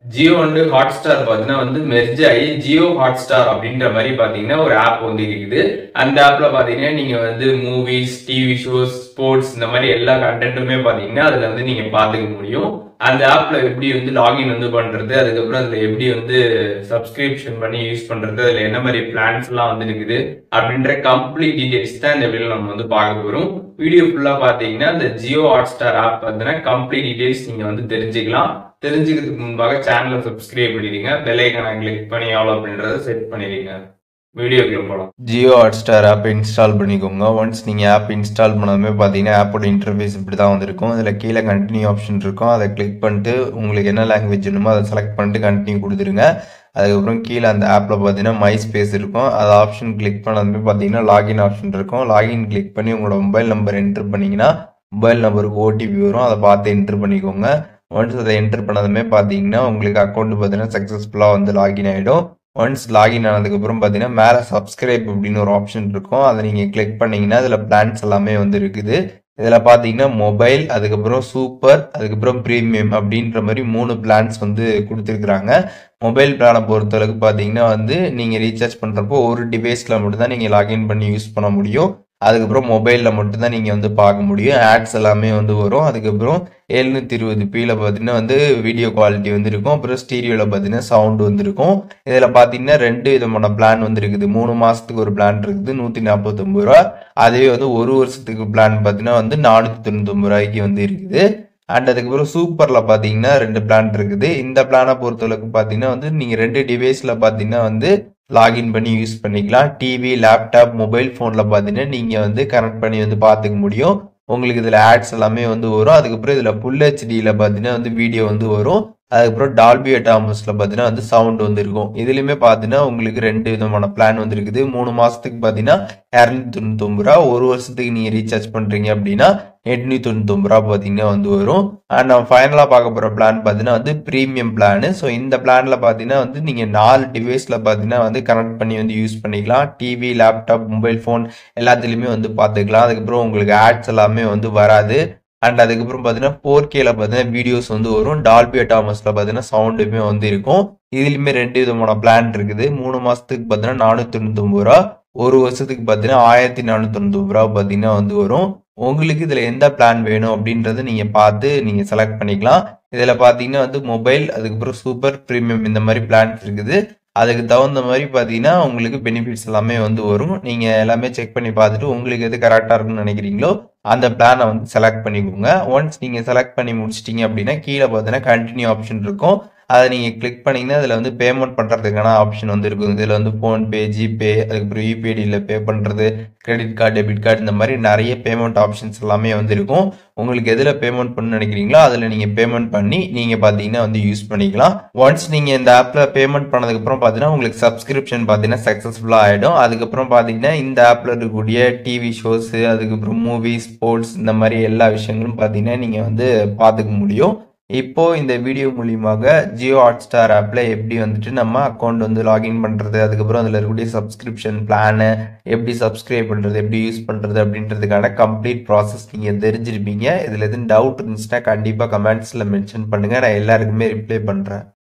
Jio Hotstar பார்த்தீங்கன்னா merge ஆகி Jio Hotstar அப்படின்ற மாதிரி பார்த்தீங்கன்னா ஒரு ஆப் இருக்குது. அந்த ஆப்ல பார்த்தீங்கன்னா நீங்க மூவிஸ், டிவி ஷோஸ், ஸ்போர்ட்ஸ் இந்த மாதிரி எல்லா கண்டென்ட்டுமே பார்த்தீங்கன்னா அதுல நீங்க பார்த்துக்க முடியும். அந்த ஆப்ல எப்படி லாகின் பண்றது, அதுக்கப்புறம் அதுல எப்படி சப்ஸ்கிரிப்ஷன் பண்ணி யூஸ் பண்றது, அதுல என்ன மாதிரி பிளான்ஸ் எல்லாம் இருக்குது அப்படின்ற கம்ப்ளீட் டீடைல்ஸ் தான் இந்த வீடியோல நம்ம பார்க்க போறோம். வீடியோ ஃபுல்லா பாத்தீங்கன்னா இந்த ஜியோ ஹாட்ஸ்டார் ஆப் பார்த்தீங்கன்னா கம்ப்ளீட் டீடைல்ஸ் நீங்க தெரிஞ்சுக்கலாம். தெரிஞ்சுக்கிறதுக்கு முன்பாக சேனலை சப்ஸ்கிரைப் பண்ணிடுங்க, பெல் ஐகானை கிளிக் பண்ணி ஆல் அப்படின்றத செட் பண்ணிடுங்க. வீடியோக்குள்ள போகலாம். ஜியோ ஹாட்ஸ்டார் ஆப் இன்ஸ்டால் பண்ணிக்கோங்க. ஒன்ஸ் நீங்கள் ஆப் இன்ஸ்டால் பண்ணாமே பார்த்தீங்கன்னா ஆப்போட இன்டர்ஃபேஸ் இப்படி தான் வந்திருக்கும். இதில் கீழே கண்டினியூ ஆப்ஷன் இருக்கும். அதை கிளிக் பண்ணிட்டு உங்களுக்கு என்ன லாங்குவேஜ் வேணுமோ அதை செலக்ட் பண்ணிட்டு கண்டினியூ கொடுத்துருங்க. அதுக்கப்புறம் கீழே அந்த ஆப்பில் பார்த்தீங்கன்னா மை ஸ்பேஸ் இருக்கும். அது ஆப்ஷன் கிளிக் பண்ணதுமே பார்த்தீங்கன்னா லாகின் ஆப்ஷன் இருக்கும். லாகின் கிளிக் பண்ணி உங்களோட மொபைல் நம்பர் என்ட்ரு பண்ணிங்கன்னா மொபைல் நம்பருக்கு ஓடிபி வரும். அதை பார்த்து என்ட்ரு பண்ணிக்கோங்க. ஒன்ஸ் அதை என்ட்ரு பண்ணதுமே பார்த்தீங்கன்னா உங்களுக்கு அக்கௌண்ட் பார்த்தீங்கன்னா சக்ஸஸ்ஃபுல்லாக லாகின் ஆகிடும். ஒன்ஸ் லாகின் ஆனதுக்கப்புறம் பார்த்தீங்கன்னா மேலே சப்ஸ்கிரைப் அப்படின்னு ஒரு ஆப்ஷன் இருக்கும். அதை நீங்கள் கிளிக் பண்ணிங்கன்னா இதில் பிளான்ஸ் எல்லாமே இருக்குது. இதில் பார்த்தீங்கன்னா மொபைல், அதுக்கப்புறம் சூப்பர், அதுக்கப்புறம் ப்ரீமியம் அப்படின்ற மாதிரி 3 பிளான்ஸ் கொடுத்துருக்குறாங்க. மொபைல் பிளானை பொறுத்தளவுக்கு பார்த்தீங்கன்னா நீங்கள் ரீசார்ஜ் பண்ணுறப்போ ஒரு டிவைஸில் மட்டும்தான் நீங்கள் லாகின் பண்ணி யூஸ் பண்ண முடியும். அதுக்கப்புறம் மொபைலில் மட்டும்தான் நீங்கள் பார்க்க முடியும். ஆட்ஸ் எல்லாமே வரும். அதுக்கப்புறம் 720pல பார்த்தீங்கன்னா வீடியோ குவாலிட்டி இருக்கும். அப்புறம் ஸ்டீரியோவில் பார்த்தீங்கன்னா சவுண்ட் இருக்கும். இதில் பார்த்தீங்கன்னா 2 விதமான பிளான் இருக்குது. 3 மாதத்துக்கு ஒரு பிளான் இருக்குது, 149 ரூபா. அதுவே ஒரு வருஷத்துக்கு பிளான் பார்த்தீங்கன்னா 499 ரூபாய்க்கு இருக்குது. அண்ட் அதுக்கப்புறம் சூப்பர்ல பார்த்தீங்கன்னா 2 பிளான் இருக்குது. இந்த பிளானை பொறுத்தளவுக்கு பார்த்தீங்கன்னா நீங்கள் 2 டிவைஸில் பார்த்தீங்கன்னா லாகின் பண்ணி யூஸ் பண்ணிக்கலாம். டிவி, லேப்டாப், மொபைல் ஃபோனில் பார்த்தீங்கன்னா நீங்கள் கனெக்ட் பண்ணி பார்த்துக்க முடியும். உங்களுக்கு இதில் ஆட்ஸ் எல்லாமே வரும். அதுக்கப்புறம் இதில் ஃபுல் ஹெச்டியில் பார்த்தீங்கன்னா வீடியோ வரும். அதுக்கப்புறம் டால்பி அட்டாமஸில் பார்த்தீங்கன்னா சவுண்ட் இருக்கும். இதுலையுமே பார்த்தீங்கன்னா உங்களுக்கு 2 விதமான பிளான் இருக்குது. 3 மாதத்துக்கு பார்த்தீங்கன்னா 299 ரூபா. ஒரு வருஷத்துக்கு நீங்கள் ரீசார்ஜ் பண்ணுறீங்க அப்படின்னா 899 ரூபா பார்த்தீங்கன்னா வரும். அண்ட் நம்ம ஃபைனலாக பார்க்க போகிற பிளான் பார்த்தீங்கன்னா ப்ரீமியம் பிளான். ஸோ இந்த பிளானில் பார்த்தீங்கன்னா நீங்கள் 4 டிவைஸில் பார்த்தீங்கன்னா கனெக்ட் பண்ணி யூஸ் பண்ணிக்கலாம். டிவி, லேப்டாப், மொபைல் ஃபோன் எல்லாத்துலேயுமே பார்த்துக்கலாம். அதுக்கப்புறம் உங்களுக்கு ஆட்ஸ் எல்லாமே வராது. அண்ட் அதுக்கப்புறம் பார்த்தீங்கன்னா 4Kல பார்த்தீங்கன்னா வீடியோஸ் வரும். டால்பி அட்டாமஸில் பார்த்தீங்கன்னா சவுண்டுமே இருக்கும். இதுலையுமே 2 விதமான பிளான் இருக்குது. 3 மாதத்துக்கு பார்த்தீங்கன்னா 499 ரூபா. ஒரு வருஷத்துக்கு பார்த்தீங்கன்னா 1499 ரூபா பார்த்தீங்கன்னா வரும். உங்களுக்கு இதில் எந்த பிளான் வேணும் அப்படின்றத நீங்கள் பார்த்து நீங்கள் செலக்ட் பண்ணிக்கலாம். இதில் பார்த்தீங்கன்னா மொபைல், அதுக்கப்புறம் சூப்பர், ப்ரீமியம் இந்த மாதிரி பிளான்ஸ் இருக்குது. அதுக்கு தகுந்த மாதிரி பார்த்தீங்கன்னா உங்களுக்கு பெனிஃபிட்ஸ் எல்லாமே வரும். நீங்கள் எல்லாமே செக் பண்ணி பார்த்துட்டு உங்களுக்கு எது கரெக்டாக இருக்குன்னு நினைக்கிறீங்களோ அந்த பிளானை செலக்ட் பண்ணிக்கோங்க. ஒன்ஸ் நீங்கள் செலக்ட் பண்ணி முடிச்சிட்டிங்க அப்படின்னா கீழே பார்த்தீங்கன்னா கண்டினியூ ஆப்ஷன் இருக்கும். அதை நீங்கள் கிளிக் பண்ணிங்கன்னா அதில் பேமெண்ட் பண்ணுறதுக்கான ஆப்ஷன் இருக்கும். இதில் ஃபோன்பே, ஜிபே, அதுக்கப்புறம் யூபிஐடியில் பே பண்ணுறது, கிரெடிட் கார்டு, டெபிட் கார்டு இந்த மாதிரி நிறைய பேமெண்ட் ஆப்ஷன்ஸ் எல்லாமே இருக்கும். உங்களுக்கு எதில் பேமெண்ட் பண்ண நினைக்கிறீங்களோ அதில் நீங்கள் பேமெண்ட் பண்ணி நீங்கள் பார்த்தீங்கன்னா யூஸ் பண்ணிக்கலாம். ஒன்ஸ் நீங்கள் இந்த ஆப்பில் பேமெண்ட் பண்ணதுக்கப்புறம் பார்த்தீங்கன்னா உங்களுக்கு சப்ஸ்கிரிப்ஷன் பார்த்தீங்கன்னா சக்ஸஸ்ஃபுல்லாக ஆகிடும். அதுக்கப்புறம் பார்த்தீங்கன்னா இந்த ஆப்பில் இருக்கக்கூடிய டிவி ஷோஸு, அதுக்கப்புறம் மூவிஸ், ஸ்போர்ட்ஸ் இந்த மாதிரி எல்லா விஷயங்களும் பார்த்தீங்கன்னா நீங்கள் பார்த்துக்க முடியும். இப்போ இந்த வீடியோ மூலியமாக ஜியோ ஹாட்ஸ்டார் ஆப்ல எப்படி நம்ம அக்கௌண்ட் லாகின் பண்றது, அதுக்கப்புறம் அதில் இருக்கக்கூடிய சப்ஸ்கிரிப்ஷன் பிளானு எப்படி சப்ஸ்கிரைப் பண்றது, எப்படி யூஸ் பண்றது அப்படின்றதுக்கான கம்ப்ளீட் ப்ராசஸ் நீங்க தெரிஞ்சிருப்பீங்க. இதுல எதுவும் டவுட் இருந்துச்சுன்னா கண்டிப்பா கமெண்ட்ஸ்ல மென்ஷன் பண்ணுங்க, நான் எல்லாருக்குமே ரிப்ளை பண்றேன்.